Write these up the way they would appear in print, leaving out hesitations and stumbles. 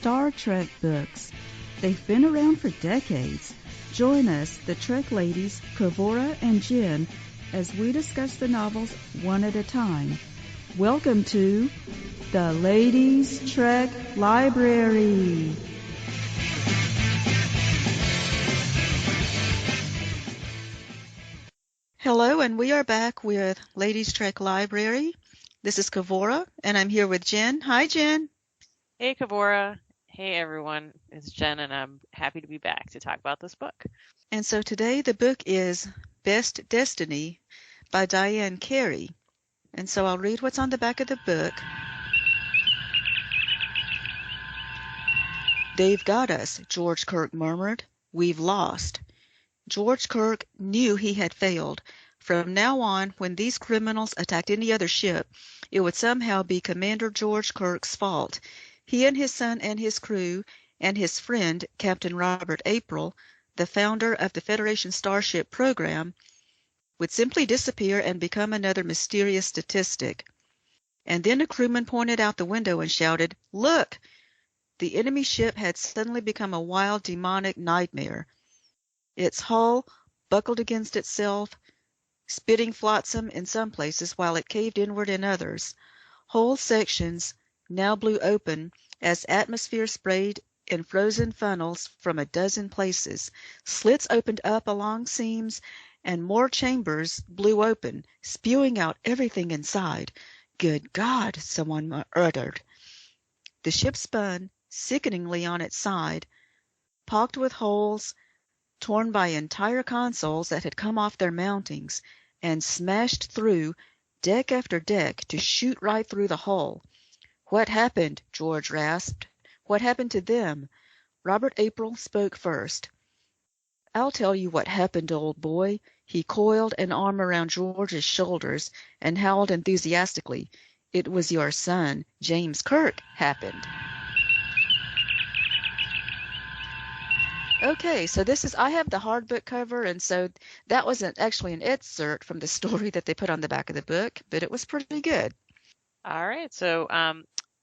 Star Trek books. They've been around for decades. Join us, the Trek ladies, Kavura and Jen, as we discuss the novels one at a time. Welcome to the Ladies Trek Library. Hello, and we are back with Ladies Trek Library. This is Kavura, and I'm here with Jen. Hi, Jen. Hey, Kavura. Hey, everyone. It's Jen, and I'm happy to be back to talk about this book. And so today the book is Best Destiny by Diane, Carey. And so I'll read what's on the back of the book. "They've got us," George Kirk murmured. "We've lost." George Kirk knew he had failed. From now on, when these criminals attacked any other ship, it would somehow be Commander George Kirk's fault. He and his son and his crew, and his friend, Captain Robert April, the founder of the Federation Starship program, would simply disappear and become another mysterious statistic. And then a crewman pointed out the window and shouted, "Look!" The enemy ship had suddenly become a wild, demonic nightmare. Its hull buckled against itself, spitting flotsam in some places while it caved inward in others. Whole sections now blew open as atmosphere sprayed in frozen funnels from a dozen places. Slits opened up along seams, and more chambers blew open, spewing out everything inside. "Good God!" someone uttered. The ship spun sickeningly on its side, pocked with holes, torn by entire consoles that had come off their mountings, and smashed through deck after deck to shoot right through the hull. "What happened?" George rasped. "What happened to them?" Robert April spoke first. "I'll tell you what happened, old boy." He coiled an arm around George's shoulders and howled enthusiastically. "It was your son, James Kirk, happened." Okay, so I have the hardbook cover, and so that wasn't actually an excerpt from the story that they put on the back of the book, but it was pretty good. All right, so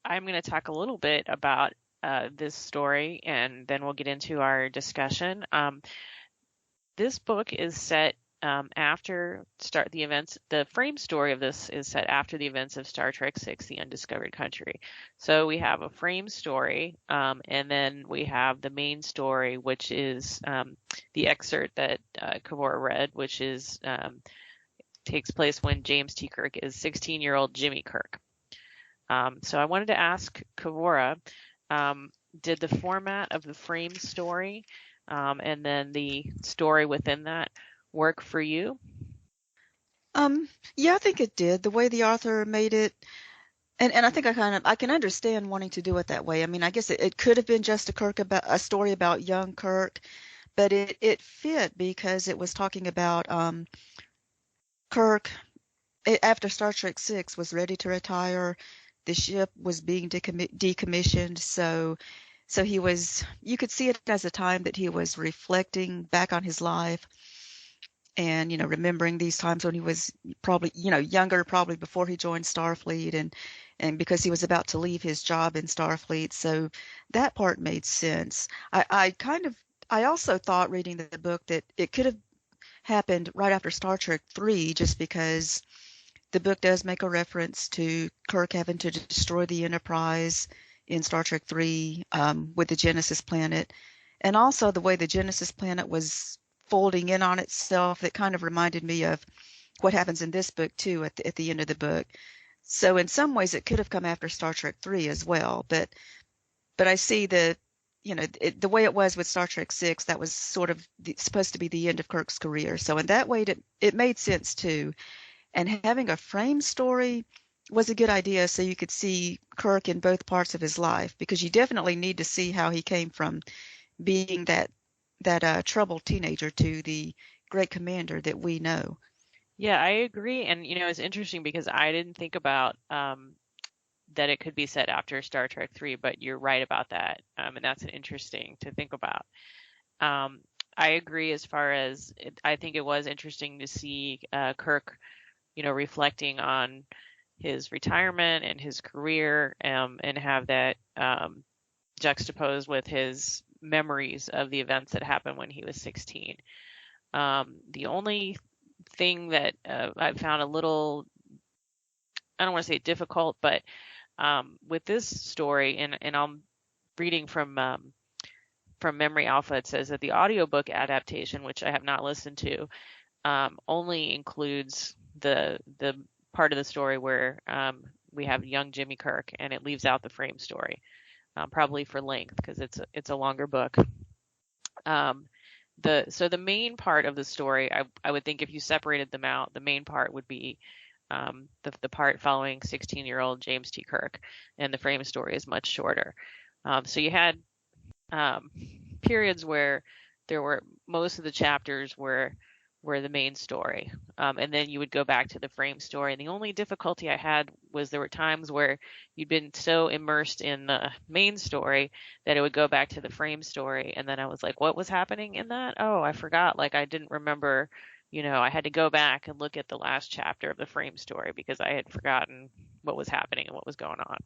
I'm going to talk a little bit about this story, and then we'll get into our discussion. This book is set after the events. The frame story of this is set after the events of Star Trek VI: The Undiscovered Country. So we have a frame story, and then we have the main story, which is the excerpt that Kavura read, which is takes place when James T. Kirk is 16-year-old Jimmy Kirk. So I wanted to ask Kavura, did the format of the frame story and then the story within that work for you? Yeah, I think it did. The way the author made it, and I think I can understand wanting to do it that way. I mean, I guess it could have been just a story about young Kirk, but it fit because it was talking about Kirk after Star Trek VI was ready to retire. The ship was being decommissioned, so he was. You could see it as a time that he was reflecting back on his life. And, remembering these times when he was probably, younger, probably before he joined Starfleet and because he was about to leave his job in Starfleet. So that part made sense. I also thought reading the book that it could have happened right after Star Trek III, just because the book does make a reference to Kirk having to destroy the Enterprise in Star Trek III with the Genesis planet. And also the way the Genesis planet was folding in on itself, that kind of reminded me of what happens in this book too at the end of the book. So in some ways it could have come after Star Trek III as well, but I see the way it was with Star Trek VI, that was sort of supposed to be the end of Kirk's career. So in that way it made sense too. And having a frame story was a good idea, so you could see Kirk in both parts of his life, because you definitely need to see how he came from being that troubled teenager to the great commander that we know. Yeah, I agree. And, it's interesting because I didn't think about that it could be set after Star Trek III, but you're right about that. And that's interesting to think about. I agree as far as I think it was interesting to see Kirk, reflecting on his retirement and his career and have that juxtaposed with his memories of the events that happened when he was 16. The only thing that I found a little, I don't want to say difficult, but with this story, and I'm reading from Memory Alpha, it says that the audiobook adaptation, which I have not listened to, only includes the part of the story where we have young Jimmy Kirk, and it leaves out the frame story, probably for length because it's a longer book. So the main part of the story, I would think if you separated them out, the main part would be the part following 16-year-old James T. Kirk, and the frame story is much shorter. So you had periods where there were most of the chapters were the main story, and then you would go back to the frame story. And the only difficulty I had was there were times where you'd been so immersed in the main story that it would go back to the frame story, and then I was like, what was happening in that? Oh, I forgot. Like, I didn't remember. I had to go back and look at the last chapter of the frame story because I had forgotten what was happening and what was going on.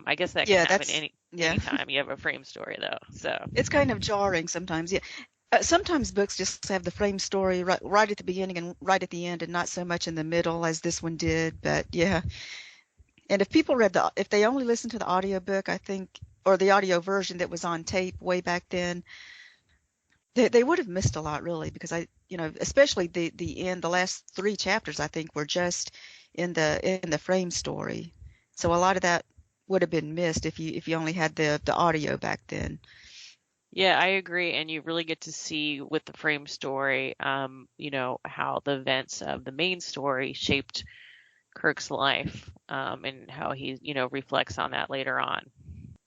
I guess that can happen anytime you have a frame story, though. So it's kind of jarring sometimes. Yeah. Sometimes books just have the frame story right at the beginning and right at the end, and not so much in the middle as this one did. But yeah, and if people if they only listened to the audiobook, I think, or the audio version that was on tape way back then, they would have missed a lot, really, because especially the end, the last 3 chapters, I think, were just in the frame story. So a lot of that would have been missed if you only had the audio back then. Yeah, I agree. And you really get to see with the frame story, how the events of the main story shaped Kirk's life, and how he, reflects on that later on.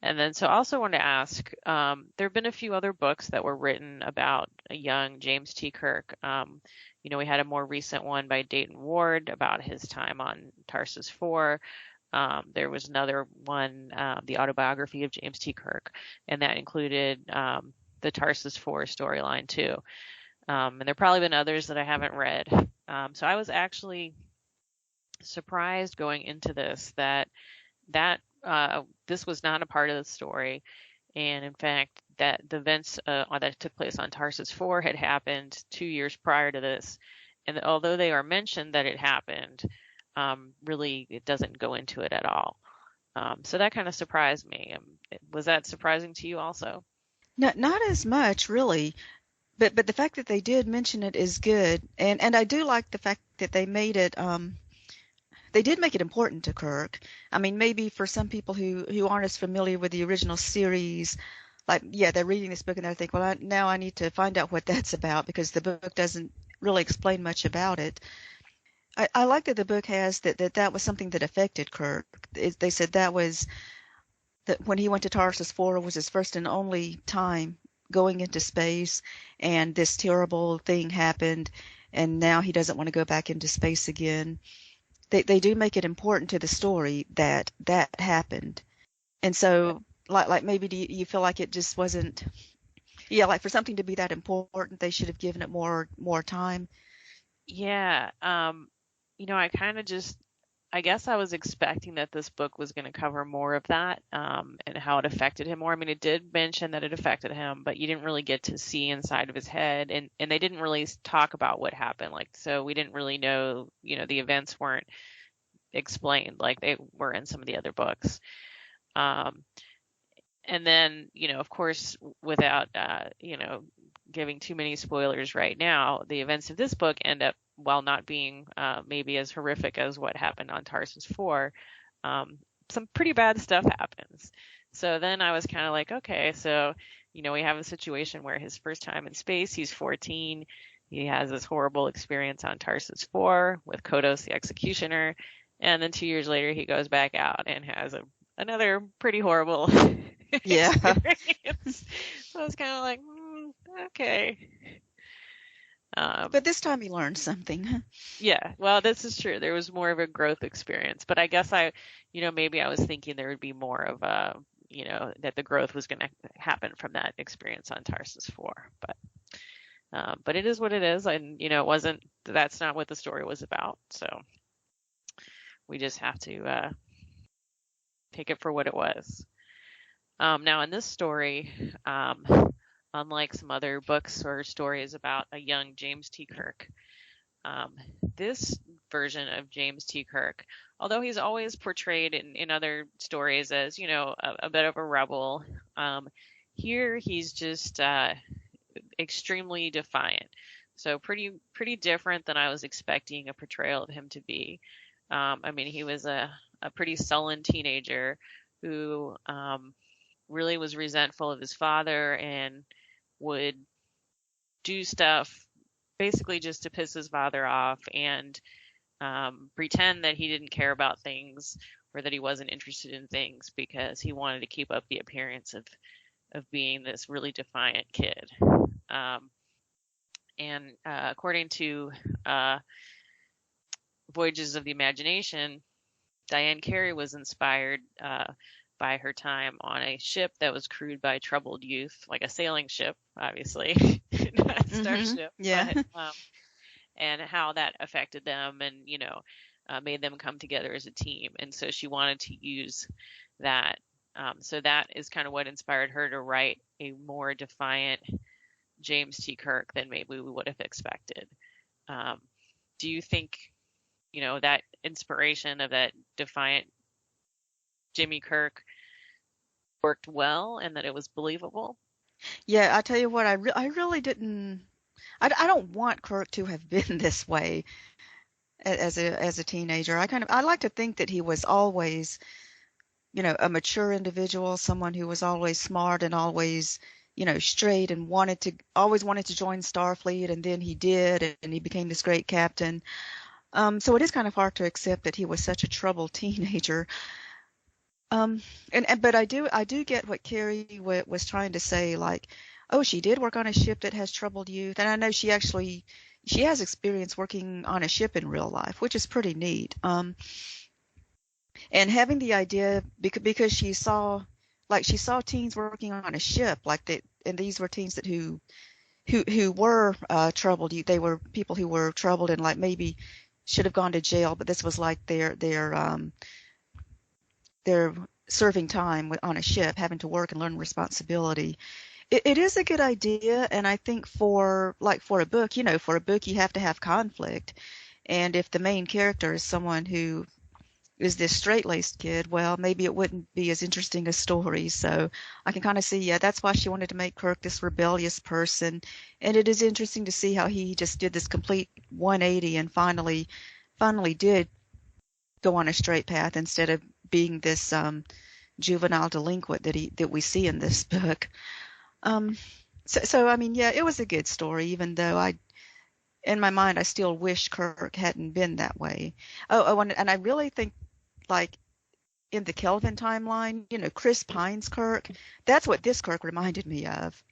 And then, so I also want to ask, there have been a few other books that were written about a young James T. Kirk. We had a more recent one by Dayton Ward about his time on Tarsus 4. There was another one, the Autobiography of James T. Kirk, and that included the Tarsus 4 storyline too. And there probably been others that I haven't read. So I was actually surprised going into this that this was not a part of the story, and in fact that the events that took place on Tarsus 4 had happened 2 years prior to this, and although they are mentioned that it happened, really it doesn't go into it at all. So that kind of surprised me. Was that surprising to you also? Not as much, really, but the fact that they did mention it is good, and I do like the fact that they made it. They did make it important to Kirk. I mean, maybe for some people who aren't as familiar with the original series, like, yeah, they're reading this book and they think, well, now I need to find out what that's about, because the book doesn't really explain much about it. I like that the book has that was something that affected Kirk. They said that when he went to Tarsus 4 was his first and only time going into space, and this terrible thing happened, and now he doesn't want to go back into space again. They do make it important to the story that happened. And so, like maybe do you feel like it just wasn't, like for something to be that important, they should have given it more time? Yeah. I guess I was expecting that this book was going to cover more of that, and how it affected him more. I mean, it did mention that it affected him, but you didn't really get to see inside of his head, and they didn't really talk about what happened. Like, so we didn't really know, the events weren't explained like they were in some of the other books. And then, of course, without, giving too many spoilers right now, the events of this book end up, while not being maybe as horrific as what happened on Tarsus 4, some pretty bad stuff happens. So then I was kind of like, okay, so, we have a situation where his first time in space, he's 14. He has this horrible experience on Tarsus 4 with Kodos, the executioner. And then 2 years later, he goes back out and has another pretty horrible experience. So I was kind of like, okay. But this time he learned something. Yeah, well, this is true. There was more of a growth experience, but I guess maybe I was thinking there would be more of that the growth was going to happen from that experience on Tarsus 4. But it is what it is, and that's not what the story was about. So we just have to take it for what it was. Now, in this story, unlike some other books or stories about a young James T. Kirk, this version of James T. Kirk, although he's always portrayed in other stories as, a bit of a rebel, here he's just extremely defiant. So pretty different than I was expecting a portrayal of him to be. He was a pretty sullen teenager who really was resentful of his father and would do stuff basically just to piss his father off and pretend that he didn't care about things or that he wasn't interested in things because he wanted to keep up the appearance of being this really defiant kid. And according to Voyages of the Imagination, Diane Carey was inspired by her time on a ship that was crewed by troubled youth, like a sailing ship, obviously, not a starship. Yeah. But, and how that affected them and, made them come together as a team. And so she wanted to use that. So that is kind of what inspired her to write a more defiant James T. Kirk than maybe we would have expected. Do you think, that inspiration of that defiant Jimmy Kirk worked well and that it was believable? Yeah, I tell you what, I really didn't. I don't want Kirk to have been this way as a teenager. I like to think that he was always, a mature individual, someone who was always smart and always, straight and always wanted to join Starfleet, and then he did, and he became this great captain. So it is kind of hard to accept that he was such a troubled teenager. But I do get what Carey was trying to say, like, oh, she did work on a ship that has troubled youth, and I know she has experience working on a ship in real life, which is pretty neat. And having the idea because she saw teens working on a ship like that, and these were teens who were troubled. They were people who were troubled and like maybe should have gone to jail, but this was like their serving time on a ship, having to work and learn responsibility. It is a good idea, and I think for a book, you have to have conflict. And if the main character is someone who is this straight-laced kid, well, maybe it wouldn't be as interesting a story. So I can kind of see, yeah, that's why she wanted to make Kirk this rebellious person. And it is interesting to see how he just did this complete 180 and finally did go on a straight path instead of being this juvenile delinquent that we see in this book. So I mean, yeah, it was a good story, even though in my mind, I still wish Kirk hadn't been that way. And I really think, like, in the Kelvin timeline, Chris Pine's Kirk, that's what this Kirk reminded me of.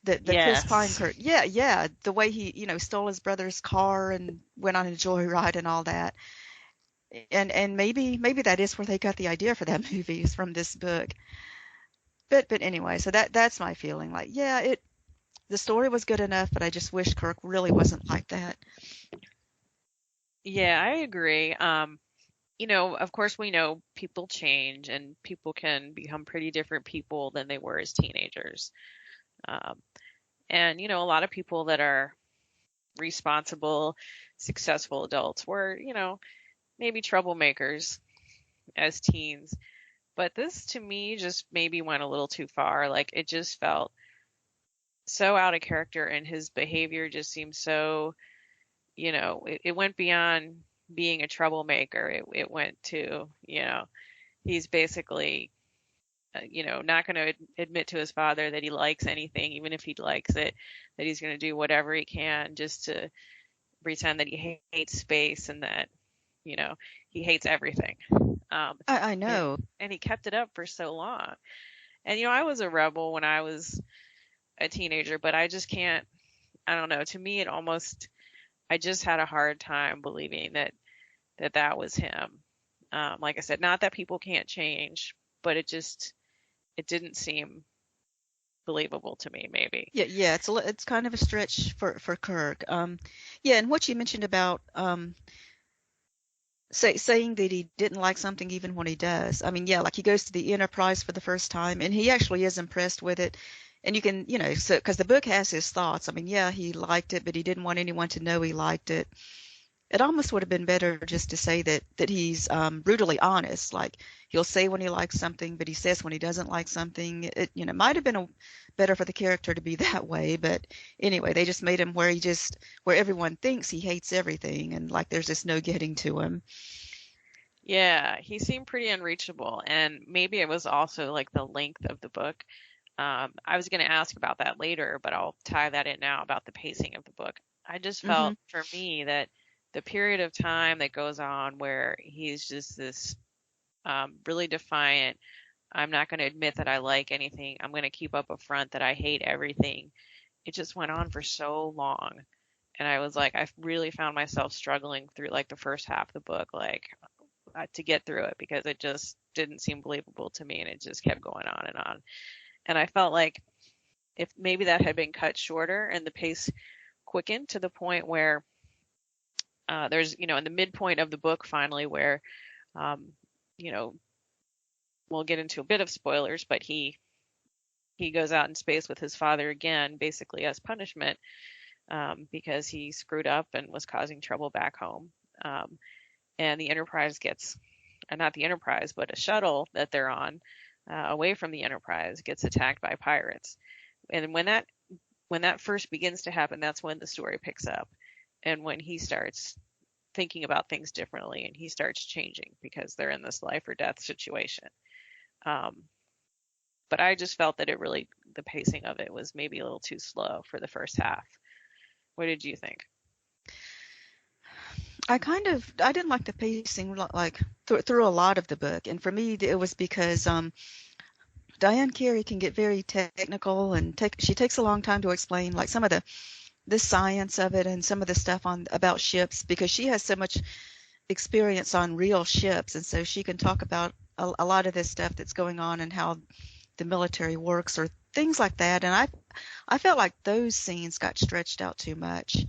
The Yes. Chris Pine Kirk. Yeah, the way he, stole his brother's car and went on a joyride and all that. And maybe that is where they got the idea for that movie, is from this book. But anyway, so that's my feeling. Like, yeah, the story was good enough, but I just wish Kirk really wasn't like that. Yeah, I agree. Of course we know people change and people can become pretty different people than they were as teenagers. And, a lot of people that are responsible, successful adults were, maybe troublemakers as teens. But this, to me, just maybe went a little too far. Like, it just felt so out of character, and his behavior just seemed so, it went beyond being a troublemaker. It went to, he's basically, not going to admit to his father that he likes anything, even if he likes it, that he's going to do whatever he can just to pretend that he hates space and that, he hates everything. I know. And he kept it up for so long. And, I was a rebel when I was a teenager, but I just can't, I don't know. To me, I just had a hard time believing that was him. Like I said, not that people can't change, but it didn't seem believable to me, maybe. Yeah, it's kind of a stretch for Kirk. Yeah, and what you mentioned about saying that he didn't like something even when he does. I mean, yeah, like he goes to the Enterprise for the first time, and he actually is impressed with it. And you can, so because the book has his thoughts. I mean, yeah, he liked it, but he didn't want anyone to know he liked it. It almost would have been better just to say that he's brutally honest. Like he'll say when he likes something, but he says when he doesn't like something. It might have been better for the character to be that way. But anyway, they just made him where everyone thinks he hates everything, and like there's just no getting to him. Yeah, he seemed pretty unreachable, and maybe it was also like the length of the book. I was going to ask about that later, but I'll tie that in now about the pacing of the book. I just felt for me that the period of time that goes on where he's just this really defiant, I'm not going to admit that I like anything, I'm going to keep up a front that I hate everything. It just went on for so long. And I was like, I really found myself struggling through like the first half of the book, like to get through it because it just didn't seem believable to me and it just kept going on and on. And I felt like if maybe that had been cut shorter and the pace quickened to the point where there's, in the midpoint of the book finally where, we'll get into a bit of spoilers, but he goes out in space with his father again, basically as punishment because he screwed up and was causing trouble back home. And the Enterprise not the Enterprise, but a shuttle that they're on away from the Enterprise gets attacked by pirates. And when that first begins to happen, that's when the story picks up and when he starts thinking about things differently and he starts changing because they're in this life or death situation. But I just felt that the pacing of it was maybe a little too slow for the first half. What did you think? I didn't like the pacing like through a lot of the book, and for me it was because Diane Carey can get very technical and she takes a long time to explain like some of the science of it and some of the stuff about ships because she has so much experience on real ships, and so she can talk about a lot of this stuff that's going on and how the military works or things like that. And I felt like those scenes got stretched out too much.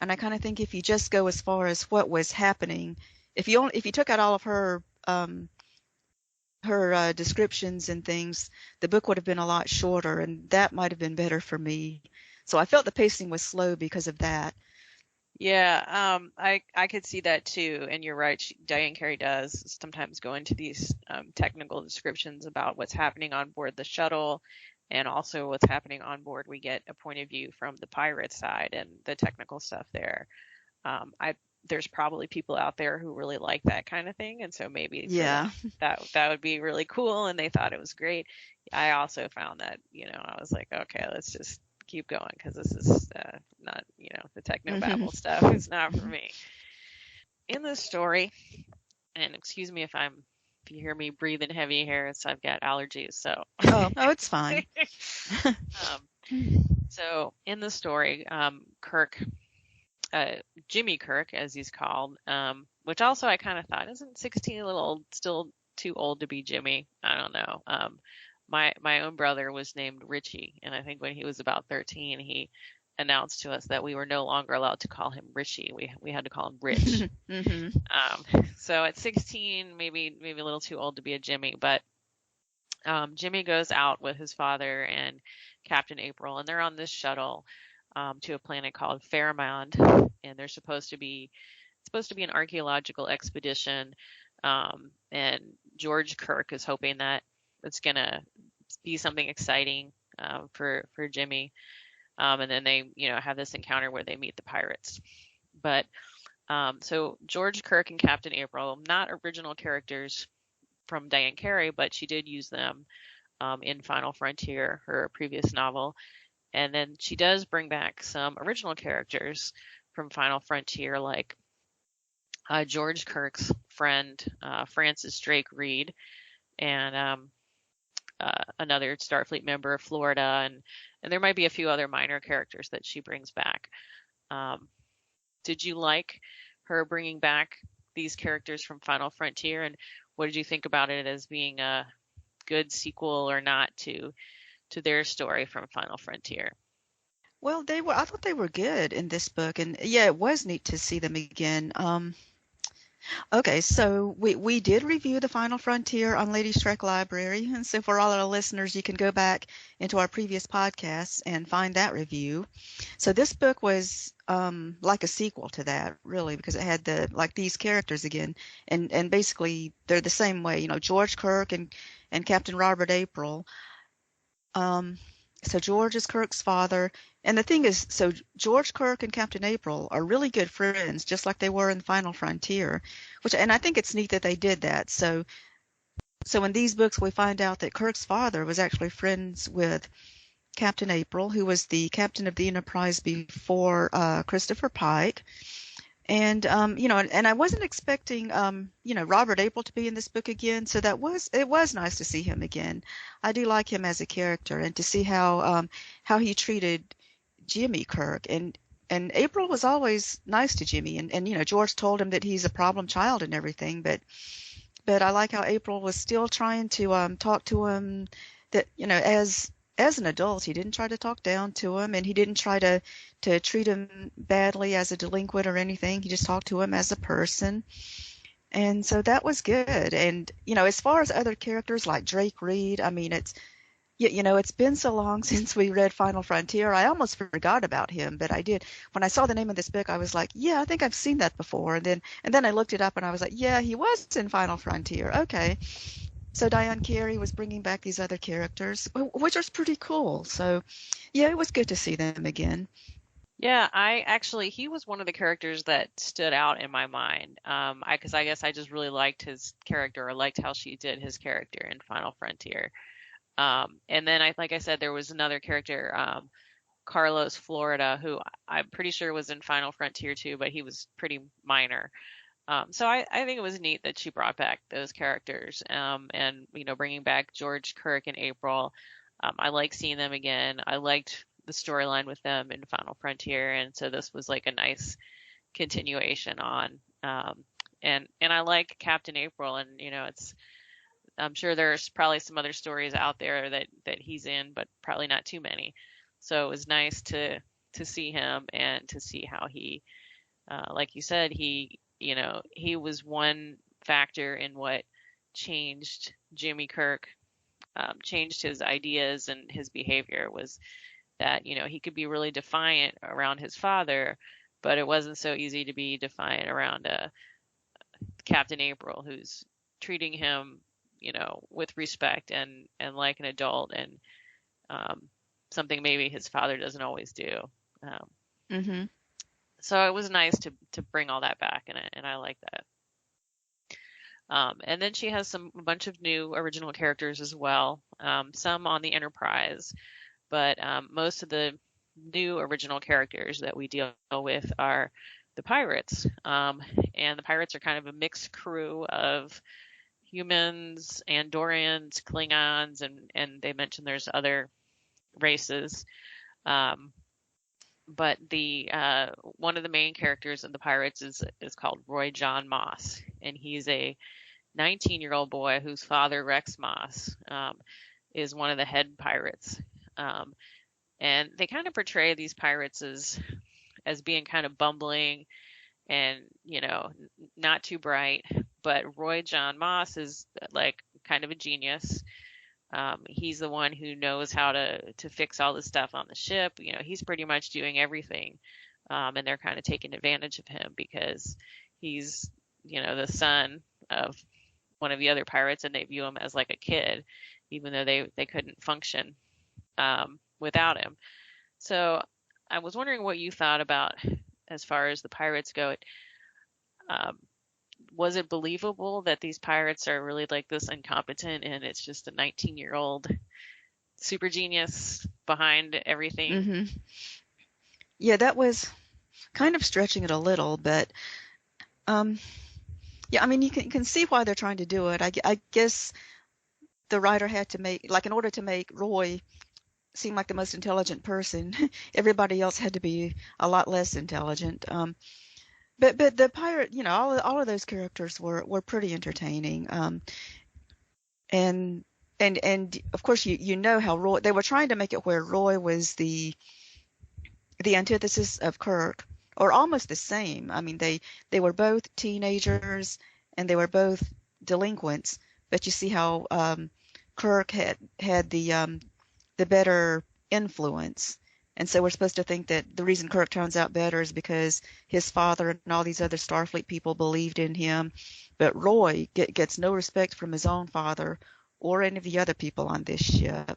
And I kind of think if you just go as far as what was happening, if you took out all of her descriptions and things, the book would have been a lot shorter, and that might have been better for me. So I felt the pacing was slow because of that. Yeah, I could see that too, and you're right. Diane Carey does sometimes go into these technical descriptions about what's happening on board the shuttle, and also what's happening on board. We get a point of view from the pirate side and the technical stuff there. There's probably people out there who really like that kind of thing, and so maybe that would be really cool, and they thought it was great. I also found that I was like, okay, let's just keep going because this is not the technobabble stuff is not for me. In this story, and excuse me if you hear me breathing heavy here, I've got allergies, so it's fine. So in the story, Kirk, Jimmy Kirk as he's called, which also I kind of thought, isn't 16 a little still too old to be Jimmy? I don't know. My own brother was named Richie, and I think when he was about 13, he announced to us that we were no longer allowed to call him Richie. We had to call him Rich. So at 16, maybe a little too old to be a Jimmy, but Jimmy goes out with his father and Captain April, and they're on this shuttle to a planet called Faramond, and they're supposed to be an archaeological expedition, and George Kirk is hoping that it's gonna be something exciting for Jimmy, and then they have this encounter where they meet the pirates. But so George Kirk and Captain April, not original characters from Diane Carey, but she did use them in Final Frontier, her previous novel. And then she does bring back some original characters from Final Frontier, like George Kirk's friend, Francis Drake Reed, and another Starfleet member of Florida, and there might be a few other minor characters that she brings back. Did you like her bringing back these characters from Final Frontier, and what did you think about it as being a good sequel or not to their story from Final Frontier? Well, I thought they were good in this book, and yeah, it was neat to see them again. Okay, so we did review The Final Frontier on Ladies Trek Library, and so for all our listeners, you can go back into our previous podcasts and find that review. So this book was like a sequel to that, really, because it had these characters again, and basically they're the same way, George Kirk and Captain Robert April. So George is Kirk's father. And the thing is, so George Kirk and Captain April are really good friends, just like they were in Final Frontier, and I think it's neat that they did that. So in these books, we find out that Kirk's father was actually friends with Captain April, who was the captain of the Enterprise before Christopher Pike. And and I wasn't expecting Robert April to be in this book again, so it was nice to see him again. I do like him as a character, and to see how he treated Jimmy Kirk, and April was always nice to Jimmy, and George told him that he's a problem child and everything, but I like how April was still trying to talk to him, that as an adult, he didn't try to talk down to him, and he didn't try to treat him badly as a delinquent or anything. He just talked to him as a person. And so that was good. And, as far as other characters like Drake Reed, I mean, it's been so long since we read Final Frontier. I almost forgot about him, but I did. When I saw the name of this book, I was like, yeah, I think I've seen that before. And then I looked it up and I was like, yeah, he was in Final Frontier. Okay. So Diane Carey was bringing back these other characters, which was pretty cool. So, yeah, it was good to see them again. Yeah, he was one of the characters that stood out in my mind. Because I guess I just really liked his character, or liked how she did his character in Final Frontier. And then like I said, there was another character, Carlos Florida, who I'm pretty sure was in Final Frontier too, but he was pretty minor. So I think it was neat that she brought back those characters, and bringing back George, Kirk, and April. I like seeing them again. I liked the storyline with them in Final Frontier, and so this was like a nice continuation on. And I like Captain April, and I'm sure there's probably some other stories out there that he's in, but probably not too many. So it was nice to see him and to see how he, like you said, he was one factor in what changed Jimmy Kirk, changed his ideas and his behavior, was that, he could be really defiant around his father, but it wasn't so easy to be defiant around Captain April, who's treating him, with respect and like an adult, and something maybe his father doesn't always do. Mm-hmm. So it was nice to bring all that back, and I like that. And then she has a bunch of new original characters as well, some on the Enterprise, but most of the new original characters that we deal with are the pirates. And the pirates are kind of a mixed crew of humans, Andorians, Klingons, and they mentioned there's other races. But the one of the main characters in the pirates is called Roy John Moss, and he's a 19-year-old boy whose father, Rex Moss, is one of the head pirates. And they kind of portray these pirates as being kind of bumbling and not too bright. But Roy John Moss is like kind of a genius. He's the one who knows how to fix all the stuff on the ship. He's pretty much doing everything. And they're kind of taking advantage of him because he's, the son of one of the other pirates, and they view him as like a kid, even though they couldn't function without him. So I was wondering what you thought about, as far as the pirates go. Was it believable that these pirates are really like this incompetent, and it's just a 19-year-old super genius behind everything? Mm-hmm. Yeah, that was kind of stretching it a little, but yeah, I mean, you can see why they're trying to do it. I guess the writer had to make, like, in order to make Roy seem like the most intelligent person, everybody else had to be a lot less intelligent. But the pirate, all of those characters were pretty entertaining. And of course you know how Roy, they were trying to make it where Roy was the antithesis of Kirk, or almost the same. I mean, they were both teenagers and they were both delinquents, but you see how Kirk had the better influence. And so we're supposed to think that the reason Kirk turns out better is because his father and all these other Starfleet people believed in him. But Roy gets no respect from his own father or any of the other people on this ship.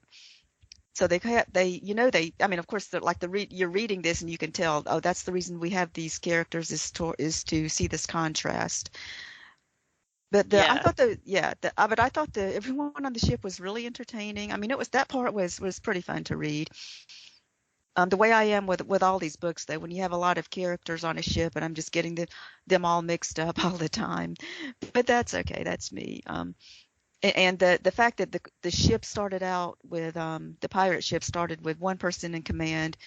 So I mean, of course, you're reading this and you can tell, oh, that's the reason we have these characters is to see this contrast. But I thought but I thought everyone on the ship was really entertaining. I mean, that part was pretty fun to read. The way I am with all these books, though, when you have a lot of characters on a ship and I'm just getting them all mixed up all the time, but that's okay. That's me. And the fact that the ship started out with the pirate ship started with one person in command,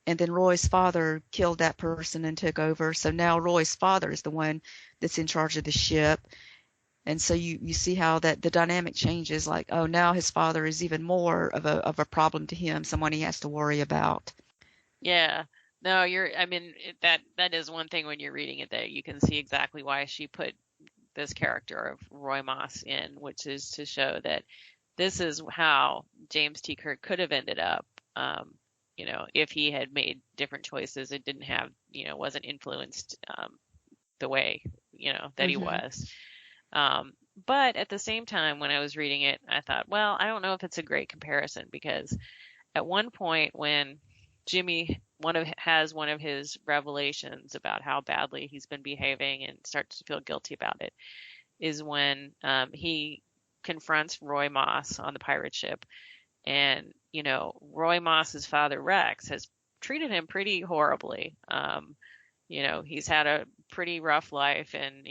and then Roy's father killed that person and took over. So now Roy's father is the one that's in charge of the ship. And so you see how that the dynamic changes, like, oh, now his father is even more of a problem to him, someone he has to worry about. Yeah. No, I mean, that is one thing when you're reading it that you can see exactly why she put this character of Roy Moss in, which is to show that this is how James T. Kirk could have ended up, if he had made different choices. It didn't have, wasn't influenced the way, that he was. But at the same time, when I was reading it, I thought, well, I don't know if it's a great comparison, because at one point when Jimmy has one of his revelations about how badly he's been behaving and starts to feel guilty about it is when he confronts Roy Moss on the pirate ship. And, Roy Moss's father, Rex, has treated him pretty horribly. He's had a pretty rough life, and,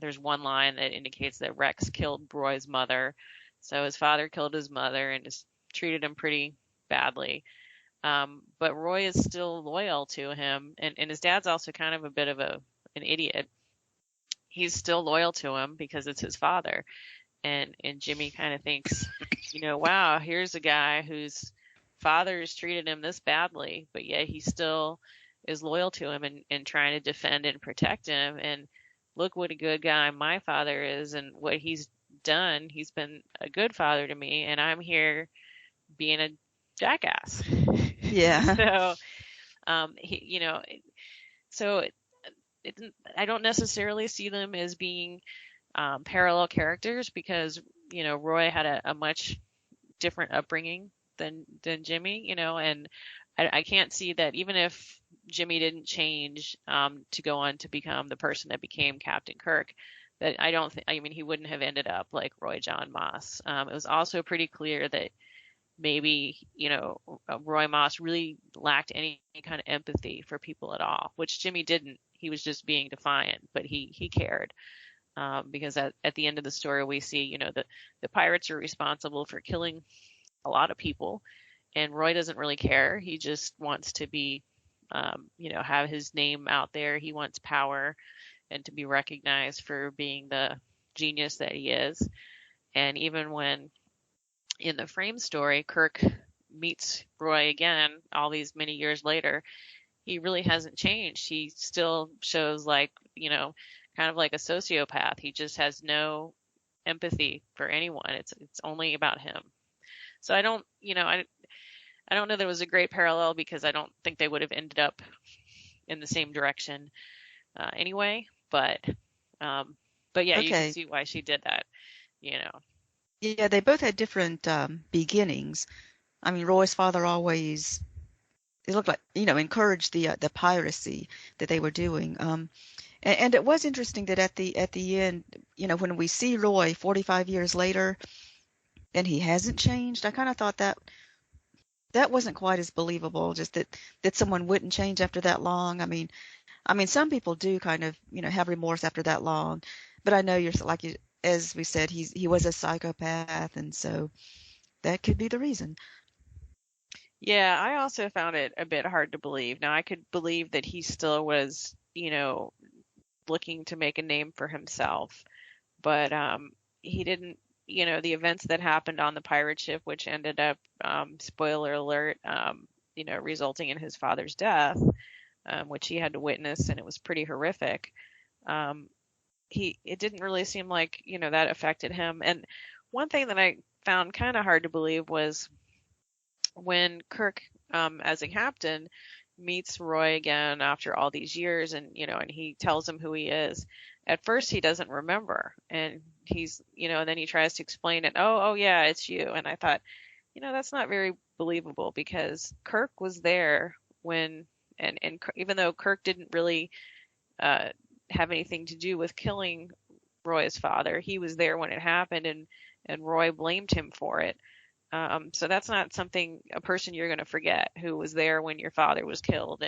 there's one line that indicates that Rex killed Roy's mother. So his father killed his mother and just treated him pretty badly. But Roy is still loyal to him, and his dad's also kind of a bit of an idiot. He's still loyal to him because it's his father. And Jimmy kind of thinks, wow, here's a guy whose father's treated him this badly, but yet he still is loyal to him and trying to defend and protect him. And look what a good guy my father is and what he's done. He's been a good father to me, and I'm here being a jackass. Yeah. So, I don't necessarily see them as being parallel characters, because Roy had a much different upbringing than Jimmy, and I can't see that even if Jimmy didn't change to go on to become the person that became Captain Kirk, that he wouldn't have ended up like Roy John Moss. It was also pretty clear that maybe Roy Moss really lacked any kind of empathy for people at all, which Jimmy didn't. He was just being defiant, but he cared. Because at the end of the story, we see, the pirates are responsible for killing a lot of people, and Roy doesn't really care. He just wants to be, have his name out there. He wants power and to be recognized for being the genius that he is. And even when in the Frame story, Kirk meets Roy again all these many years later, he really hasn't changed. He still shows kind of like a sociopath. He just has no empathy for anyone. It's only about him. So I don't know that it was a great parallel, because I don't think they would have ended up in the same direction anyway. But yeah, okay. You can see why she did that. Yeah, they both had different beginnings. I mean, Roy's father always, it looked like, encouraged the piracy that they were doing. And it was interesting that at the end, when we see Roy 45 years later and he hasn't changed, I kind of thought that wasn't quite as believable, just that someone wouldn't change after that long. I mean, some people do kind of, have remorse after that long, but I know as we said, he was a psychopath, and so that could be the reason. Yeah, I also found it a bit hard to believe. Now, I could believe that he still was, looking to make a name for himself, but he didn't. The events that happened on the pirate ship, which ended up, spoiler alert, resulting in his father's death, which he had to witness, and it was pretty horrific. It didn't really seem like, that affected him. And one thing that I found kind of hard to believe was when Kirk, as a captain, meets Roy again after all these years, and he tells him who he is. At first, he doesn't remember, and and then he tries to explain it. Oh yeah, it's you. And I thought, that's not very believable, because Kirk was there when, and even though Kirk didn't really have anything to do with killing Roy's father, he was there when it happened, and Roy blamed him for it. So that's not a person you're going to forget, who was there when your father was killed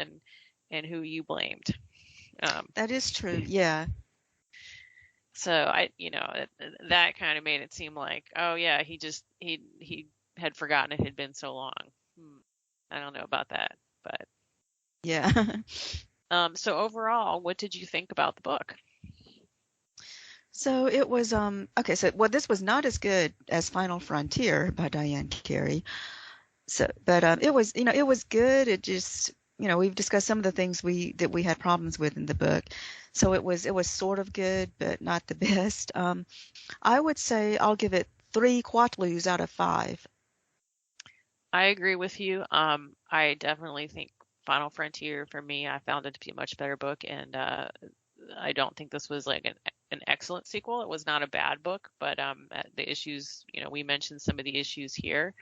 and who you blamed. That is true. Yeah. So that kind of made it seem like, oh yeah, he had forgotten it had been so long. I don't know about that, but yeah. So overall, what did you think about the book? So it was okay. So this was not as good as Final Frontier by Diane Carey. So, but it was it was good. It just we've discussed some of the things that we had problems with in the book. So it was sort of good, but not the best. I would say I'll give it 3 Quatloos out of 5. I agree with you. I definitely think Final Frontier, for me, I found it to be a much better book, and I don't think this was like an excellent sequel. It was not a bad book, but the issues, we mentioned some of the issues here.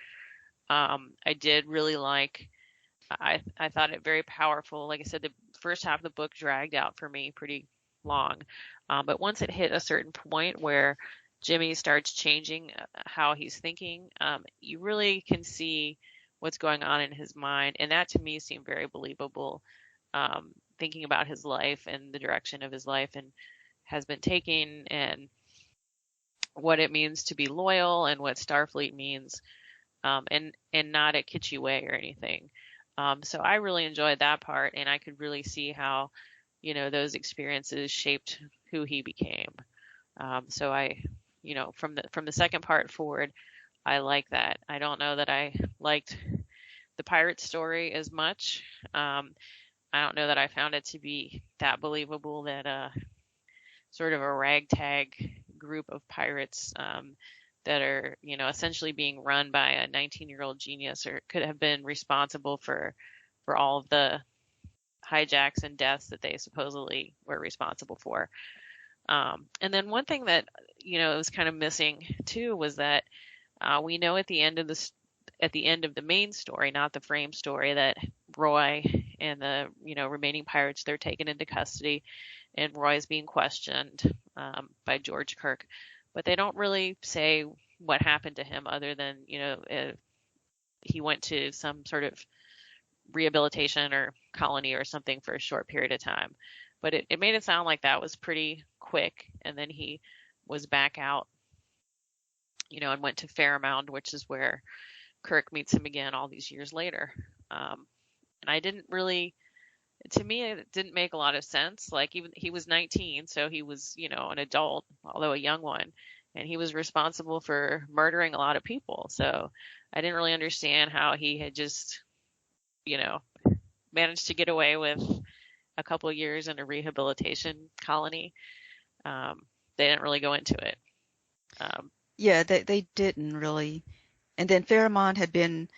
I did really like. I thought it very powerful. Like I said, the first half of the book dragged out for me pretty long, but once it hit a certain point where Jimmy starts changing how he's thinking, you really can see what's going on in his mind, and that to me seemed very believable. Thinking about his life and the direction of his life and has been taking, and what it means to be loyal, and what Starfleet means, and not a kitschy way or anything. So I really enjoyed that part, and I could really see how, those experiences shaped who he became. So I, from the second part forward, I like that. I don't know that I liked the pirate story as much. I don't know that I found it to be that believable that sort of a ragtag group of pirates that are, essentially being run by a 19-year-old genius, or could have been responsible for all of the hijacks and deaths that they supposedly were responsible for. And then one thing that, was kind of missing too was that we know at the end of the main story, not the frame story, that Roy and the remaining pirates, they're taken into custody, and Roy is being questioned by George Kirk, but they don't really say what happened to him, other than he went to some sort of rehabilitation or colony or something for a short period of time. But it made it sound like that was pretty quick, and then he was back out, and went to Faramond, which is where Kirk meets him again all these years later. And I didn't really, to me, it didn't make a lot of sense. Like, even he was 19, so he was, an adult, although a young one, and he was responsible for murdering a lot of people. So I didn't really understand how he had just, managed to get away with a couple of years in a rehabilitation colony. They didn't really go into it. Yeah, they didn't really. And then Faramond had been,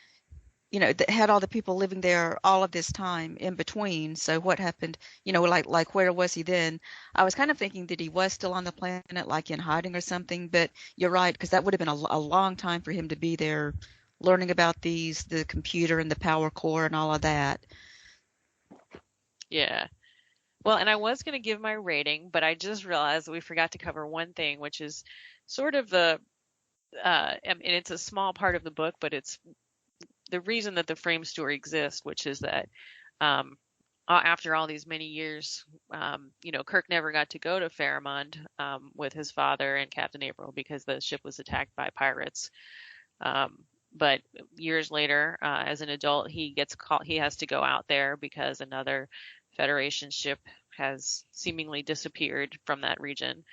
had all the people living there all of this time in between. So what happened, like where was he then? I was kind of thinking that he was still on the planet, like in hiding or something. But you're right, because that would have been a long time for him to be there learning about the computer and the power core and all of that. Yeah. Well, and I was going to give my rating, but I just realized we forgot to cover one thing, which is sort of and it's a small part of the book, but it's the reason that the frame story exists, which is that after all these many years, Kirk never got to go to Faramond with his father and Captain April, because the ship was attacked by pirates. But years later, as an adult, he has to go out there because another Federation ship has seemingly disappeared from that region.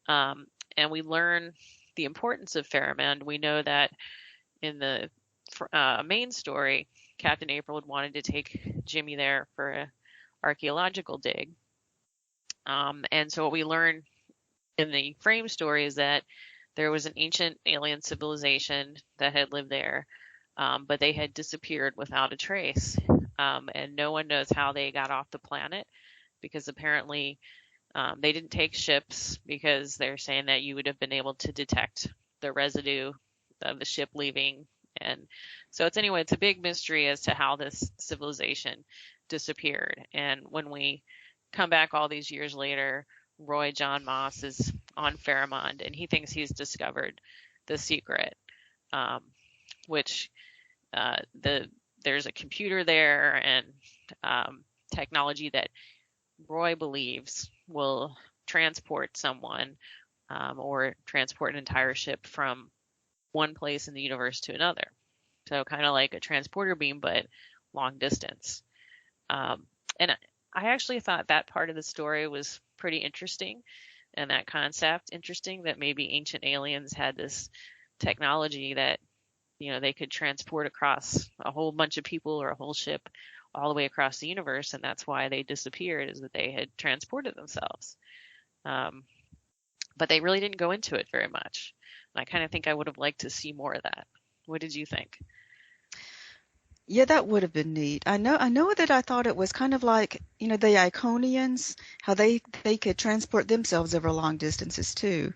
And we learn the importance of Faramond. We know that in the main story, Captain April had wanted to take Jimmy there for an archaeological dig. And so what we learn in the frame story is that there was an ancient alien civilization that had lived there, but they had disappeared without a trace. And no one knows how they got off the planet, because apparently they didn't take ships, because they're saying that you would have been able to detect the residue of the ship leaving. And so it's a big mystery as to how this civilization disappeared. And when we come back all these years later, Roy John Moss is on Faramond, and he thinks he's discovered the secret, which there's a computer there and technology that Roy believes will transport someone or transport an entire ship from one place in the universe to another. So kind of like a transporter beam, but long distance. And I actually thought that part of the story was pretty interesting, and that concept interesting, that maybe ancient aliens had this technology that, they could transport across a whole bunch of people or a whole ship all the way across the universe, and that's why they disappeared, is that they had transported themselves. But they really didn't go into it very much. And I kind of think I would have liked to see more of that. What did you think? Yeah, that would have been neat. I know that I thought it was kind of like, the Iconians, how they could transport themselves over long distances too.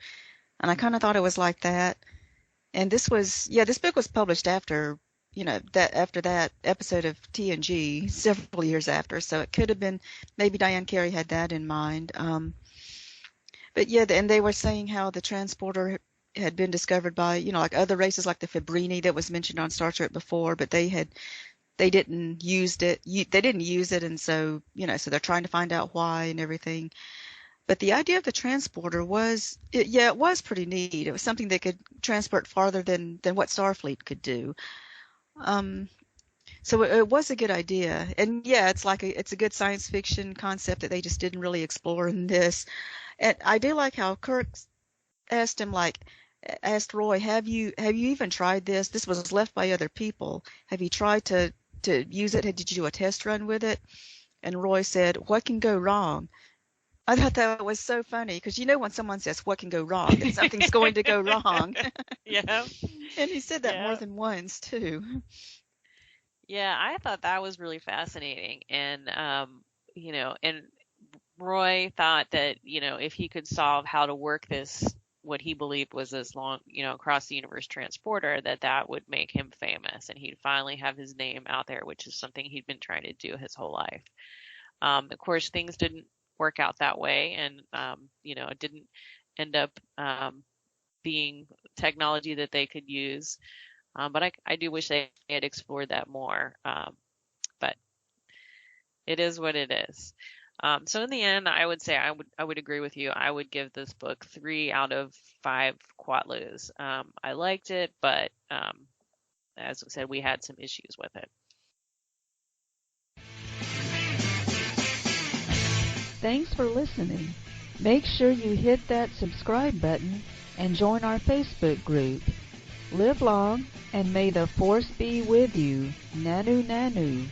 And I kind of thought it was like that. And this book was published after, after that episode of TNG, several years after. So it could have been, maybe Diane Carey had that in mind. But yeah, and they were saying how the transporter had been discovered by, like other races, like the Fabrini that was mentioned on Star Trek before, but they didn't use it. And so, so they're trying to find out why and everything. But the idea of the transporter was pretty neat. It was something that could transport farther than what Starfleet could do. So it was a good idea. And yeah, it's a good science fiction concept that they just didn't really explore in this. And I do like how Kirk asked Roy, have you even tried this? This was left by other people. Have you tried to use it? Did you do a test run with it? And Roy said, "What can go wrong?" I thought that was so funny, because when someone says what can go wrong, then something's going to go wrong. Yeah. And he said that more than once too. Yeah, I thought that was really fascinating. And and Roy thought that, if he could solve how to work this, what he believed was this long, across the universe transporter, that would make him famous, and he'd finally have his name out there, which is something he'd been trying to do his whole life. Of course, things didn't work out that way, and it didn't end up being technology that they could use. But I do wish they had explored that more. But it is what it is. So in the end, I would say I would agree with you. I would give this book 3 out of 5 Quatloos. I liked it, but as I said, we had some issues with it. Thanks for listening. Make sure you hit that subscribe button and join our Facebook group. Live long, and may the Force be with you. Nanu Nanu.